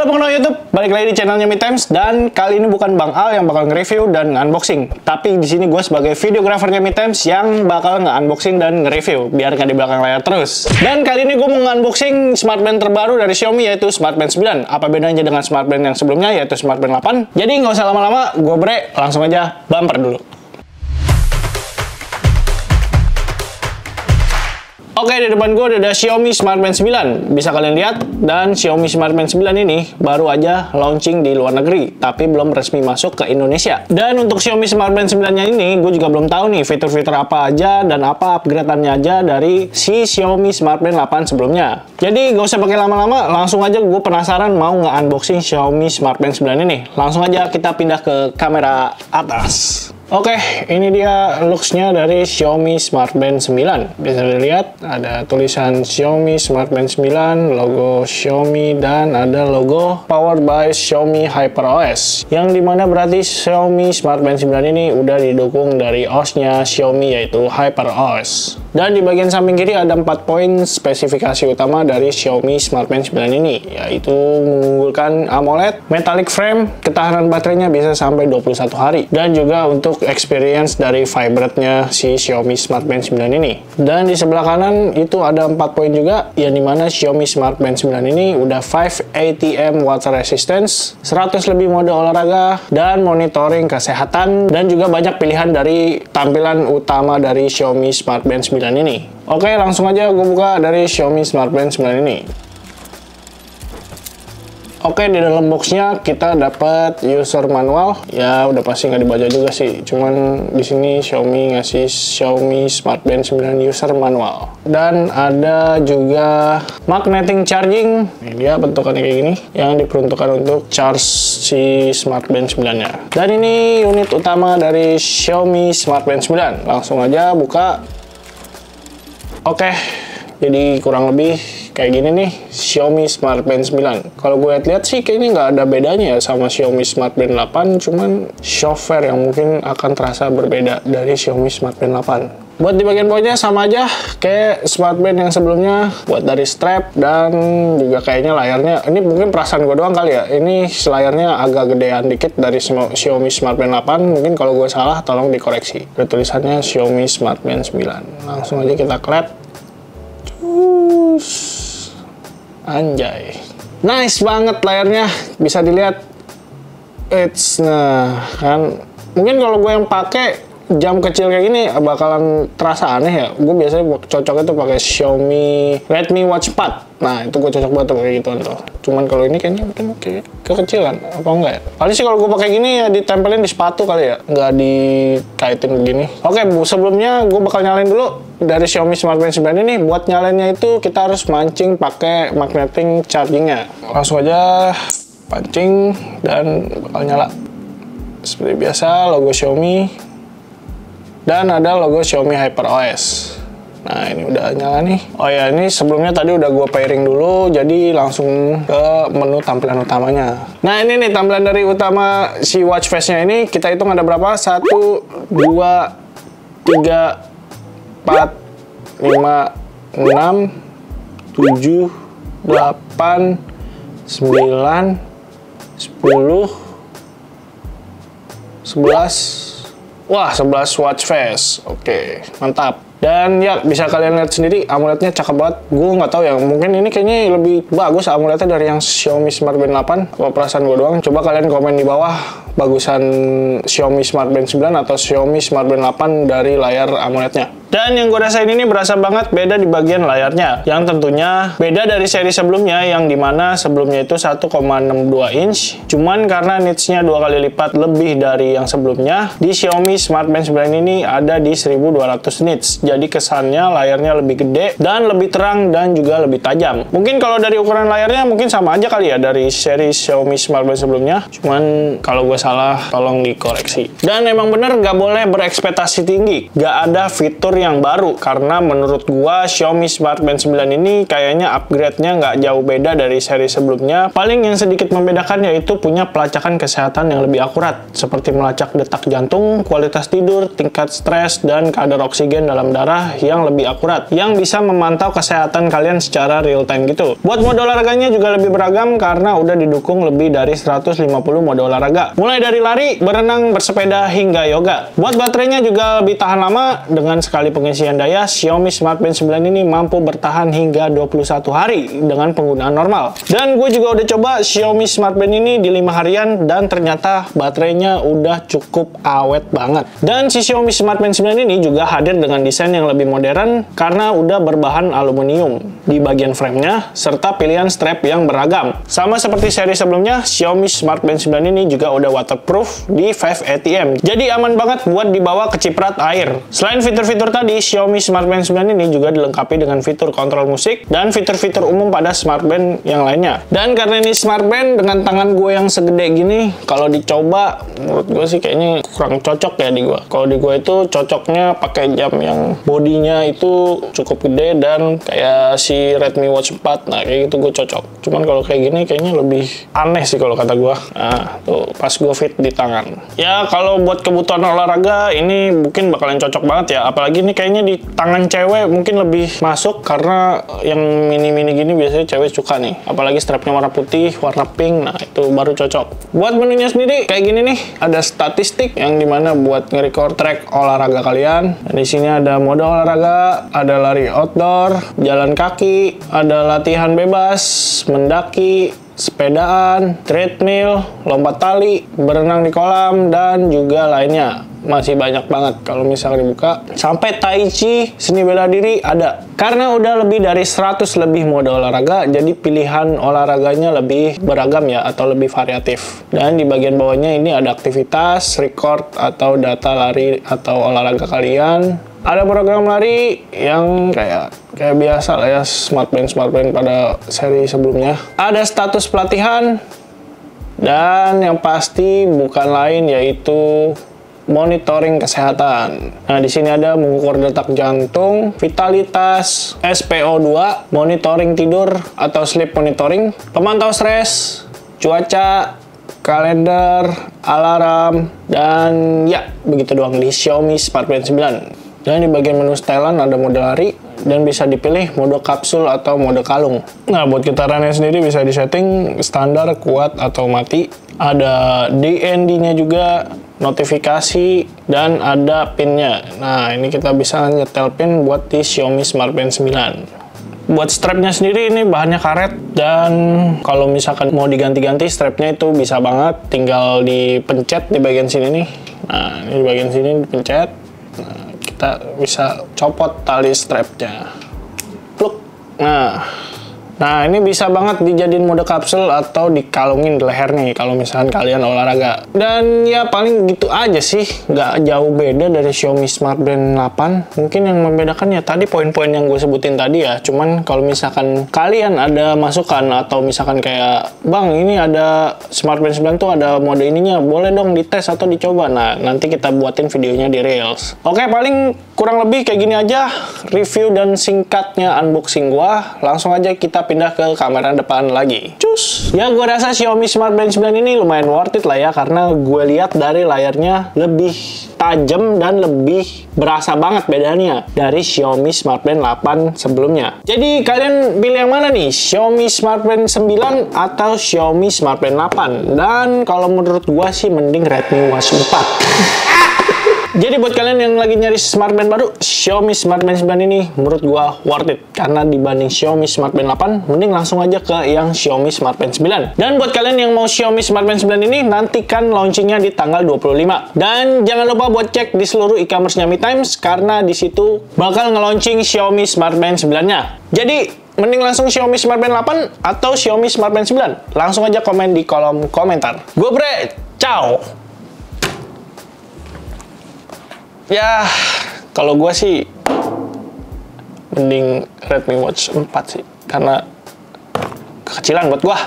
Halo pengguna YouTube, balik lagi di channelnya MiTimes, dan kali ini bukan Bang Al yang bakal nge-review dan unboxing, tapi di sini gue sebagai videografernya MiTimes yang bakal nge-unboxing dan nge-review biar nggak di belakang layar terus. Dan kali ini gue mau nge-unboxing smartband terbaru dari Xiaomi, yaitu Smartband 9. Apa bedanya dengan smartband yang sebelumnya, yaitu Smartband 8? Jadi nggak usah lama-lama, gue langsung aja bumper dulu. Oke, di depan gue ada Xiaomi Smartband 9. Bisa kalian lihat, dan Xiaomi Smartband 9 ini baru aja launching di luar negeri, tapi belum resmi masuk ke Indonesia. Dan untuk Xiaomi Smartband 9-nya ini, gue juga belum tahu nih fitur-fitur apa aja dan apa upgrade-annya aja dari si Xiaomi Smartband 8 sebelumnya. Jadi gak usah pakai lama-lama, langsung aja gue penasaran mau nge-unboxing Xiaomi Smartband 9 ini. Langsung aja kita pindah ke kamera atas. Oke, ini dia looks-nya dari Xiaomi Smartband 9. Bisa dilihat, ada tulisan Xiaomi Smartband 9, logo Xiaomi, dan ada logo Powered by Xiaomi HyperOS. Yang dimana berarti Xiaomi Smartband 9 ini udah didukung dari OS-nya Xiaomi, yaitu HyperOS. Dan di bagian samping kiri ada 4 poin spesifikasi utama dari Xiaomi Smartband 9 ini, yaitu mengunggulkan AMOLED, metallic frame, ketahanan baterainya bisa sampai 21 hari, dan juga untuk experience dari vibrate-nya si Xiaomi Smartband 9 ini. Dan di sebelah kanan itu ada 4 poin juga, yang dimana Xiaomi Smartband 9 ini udah 5 ATM water resistance, 100 lebih mode olahraga, dan monitoring kesehatan, dan juga banyak pilihan dari tampilan utama dari Xiaomi Smartband 9 ini. Oke, langsung aja gue buka dari Xiaomi Smartband 9 ini. Oke, di dalam boxnya kita dapat user manual. Ya, udah pasti nggak dibaca juga sih. Cuman di sini Xiaomi ngasih Xiaomi Smartband 9 user manual. Dan ada juga magnetic charging. Ini dia bentukannya kayak gini, yang diperuntukkan untuk charge si Smartband 9-nya. Dan ini unit utama dari Xiaomi Smartband 9. Langsung aja buka. Oke, jadi kurang lebih kayak gini nih Xiaomi Smartband 9. Kalau gue lihat sih kayaknya nggak ada bedanya ya sama Xiaomi Smartband 8, cuman software yang mungkin akan terasa berbeda dari Xiaomi Smartband 8. Buat di bagian bawahnya sama aja kayak smartband yang sebelumnya, buat dari strap, dan juga kayaknya layarnya, ini mungkin perasaan gue doang kali ya, ini layarnya agak gedean dikit dari Xiaomi Smartband 8. Mungkin kalau gue salah tolong dikoreksi. Ada tulisannya Xiaomi Smartband 9. Langsung aja kita klep. Anjay, nice banget layarnya, bisa dilihat. Nah kan, mungkin kalau gue yang pakai jam kecil kayak gini bakalan terasa aneh ya. Gue biasanya cocoknya tuh pakai Xiaomi Redmi Watch 4. Nah itu gue cocok banget tuh kayak gituan tuh. Cuman kalau ini kayaknya mungkin kayak kekecilan apa enggak ya. Paling sih kalau gue pakai gini ya ditempelin di sepatu kali ya, nggak dikaitin begini. Oke, sebelumnya gue bakal nyalain dulu dari Xiaomi Smartband 9 ini. Buat nyalainnya itu kita harus mancing pakai magnetic chargingnya. Langsung aja pancing dan bakal nyala. Seperti biasa logo Xiaomi. Dan ada logo Xiaomi HyperOS. Nah, ini udah nyala nih. Oh ya, ini sebelumnya tadi udah gue pairing dulu, jadi langsung ke menu tampilan utamanya. Nah, ini nih tampilan dari utama si watch face-nya ini. Kita hitung ada berapa? 1, 2, 3, 4, 5, 6, 7, 8, 9, 10, 11. Wah, 11 watch face. Oke, mantap. Dan ya, bisa kalian lihat sendiri AMOLED-nya cakep banget. Gue nggak tahu ya, mungkin ini kayaknya lebih bagus AMOLED-nya dari yang Xiaomi Smartband 8. Apa perasaan gue doang? Coba kalian komen di bawah bagusan Xiaomi Smartband 9 atau Xiaomi Smartband 8 dari layar AMOLED-nya. Dan yang gue rasain ini berasa banget beda di bagian layarnya, yang tentunya beda dari seri sebelumnya, yang dimana sebelumnya itu 1,62 inch. Cuman karena nitsnya 2 kali lipat lebih dari yang sebelumnya, di Xiaomi Smartband 9 ini ada di 1200 nits. Jadi kesannya layarnya lebih gede dan lebih terang dan juga lebih tajam. Mungkin kalau dari ukuran layarnya mungkin sama aja kali ya dari seri Xiaomi Smartband sebelumnya. Cuman kalau gue salah tolong dikoreksi. Dan emang bener nggak boleh berekspektasi tinggi, nggak ada fitur yang baru, karena menurut gua Xiaomi Smart Band 9 ini kayaknya upgrade-nya nggak jauh beda dari seri sebelumnya. Paling yang sedikit membedakan yaitu punya pelacakan kesehatan yang lebih akurat, seperti melacak detak jantung, kualitas tidur, tingkat stres, dan kadar oksigen dalam darah yang lebih akurat, yang bisa memantau kesehatan kalian secara real time gitu. Buat mode olahraganya juga lebih beragam karena udah didukung lebih dari 150 mode olahraga, mulai dari lari, berenang, bersepeda, hingga yoga. Buat baterainya juga lebih tahan lama. Dengan sekali pengisian daya, Xiaomi Smart Band 9 ini mampu bertahan hingga 21 hari dengan penggunaan normal. Dan gue juga udah coba Xiaomi Smart Band ini di 5 harian dan ternyata baterainya udah cukup awet banget. Dan si Xiaomi Smart Band 9 ini juga hadir dengan desain yang lebih modern karena udah berbahan aluminium di bagian framenya, serta pilihan strap yang beragam. Sama seperti seri sebelumnya, Xiaomi Smart Band 9 ini juga udah waterproof di 5 ATM. Jadi aman banget buat dibawa keciprat air. Selain fitur-fitur tadi, Xiaomi Smart Band 9 ini juga dilengkapi dengan fitur kontrol musik dan fitur-fitur umum pada Smart Band yang lainnya. Dan karena ini Smart Band dengan tangan gue yang segede gini, kalau dicoba, menurut gue sih kayaknya kurang cocok ya di gue. Kalau di gue itu cocoknya pakai jam yang bodinya itu cukup gede dan kayak si Redmi Watch 4, nah kayak gitu gue cocok. Cuman kalau kayak gini kayaknya lebih aneh sih kalau kata gue. Nah, tuh pas gue fit di tangan. Ya kalau buat kebutuhan olahraga ini mungkin bakalan cocok banget ya. Apalagi ini kayaknya di tangan cewek mungkin lebih masuk karena yang mini-mini gini biasanya cewek suka nih. Apalagi strapnya warna putih, warna pink, nah itu baru cocok. Buat menunya sendiri kayak gini nih, ada statistik yang dimana buat nge-record track olahraga kalian. Dan di sini ada mode olahraga, ada lari outdoor, jalan kaki, ada latihan bebas, mendaki, sepedaan, treadmill, lompat tali, berenang di kolam, dan juga lainnya. Masih banyak banget kalau misalnya dibuka. Sampai tai chi, seni bela diri ada. Karena udah lebih dari 100 lebih mode olahraga, jadi pilihan olahraganya lebih beragam ya, atau lebih variatif. Dan di bagian bawahnya ini ada aktivitas, record, atau data lari atau olahraga kalian. Ada program lari yang kayak biasa lah ya, Smart Band pada seri sebelumnya. Ada status pelatihan, dan yang pasti bukan lain yaitu monitoring kesehatan. Nah, di sini ada mengukur detak jantung, vitalitas, SpO2, monitoring tidur atau sleep monitoring, pemantau stres, cuaca, kalender, alarm, dan ya, begitu doang di Xiaomi Smart Band 9. Dan di bagian menu setelan ada mode lari dan bisa dipilih mode kapsul atau mode kalung. Nah, buat getarannya sendiri bisa disetting standar, kuat, atau mati. Ada DND-nya juga, notifikasi, dan ada pin-nya. Nah, ini kita bisa nyetel pin buat di Xiaomi Smart Band 9. Buat strapnya sendiri ini bahannya karet, dan kalau misalkan mau diganti-ganti strapnya itu bisa banget, tinggal dipencet di bagian sini nih. Nah, ini di bagian sini dipencet. Nah, kita bisa copot tali strapnya. Pluk. Nah, ini bisa banget dijadiin mode kapsul atau dikalungin di leher nih kalau misalkan kalian olahraga. Dan ya paling gitu aja sih, nggak jauh beda dari Xiaomi Smart Band 8. Mungkin yang membedakan ya tadi poin-poin yang gue sebutin tadi ya. Cuman kalau misalkan kalian ada masukan atau misalkan kayak, Bang, ini ada Smart Band 9 tuh ada mode ininya, boleh dong dites atau dicoba. Nah, nanti kita buatin videonya di Reels. Oke, paling kurang lebih kayak gini aja review dan singkatnya unboxing gua. Langsung aja kita pindah ke kamera depan lagi. Cus! Ya, gue rasa Xiaomi Smart Band 9 ini lumayan worth it lah ya, karena gue lihat dari layarnya lebih tajam dan lebih berasa banget bedanya dari Xiaomi Smart Band 8 sebelumnya. Jadi kalian pilih yang mana nih? Xiaomi Smart Band 9 atau Xiaomi Smart Band 8? Dan kalau menurut gua sih mending Redmi Watch 4. Jadi buat kalian yang lagi nyari Smart Band baru, Xiaomi Smart Band 9 ini menurut gua worth it. Karena dibanding Xiaomi Smart Band 8, mending langsung aja ke yang Xiaomi Smart Band 9. Dan buat kalian yang mau Xiaomi Smart Band 9 ini, nantikan launchingnya di tanggal 25. Dan jangan lupa buat cek di seluruh e-commerce-nya Mi Times, karena di situ bakal nge-launching Xiaomi Smart Band 9-nya. Jadi, mending langsung Xiaomi Smart Band 8 atau Xiaomi Smart Band 9? Langsung aja komen di kolom komentar. Gue Bre, ciao! Ya, kalau gue sih mending Redmi Watch 4 sih, karena kekecilan buat gue.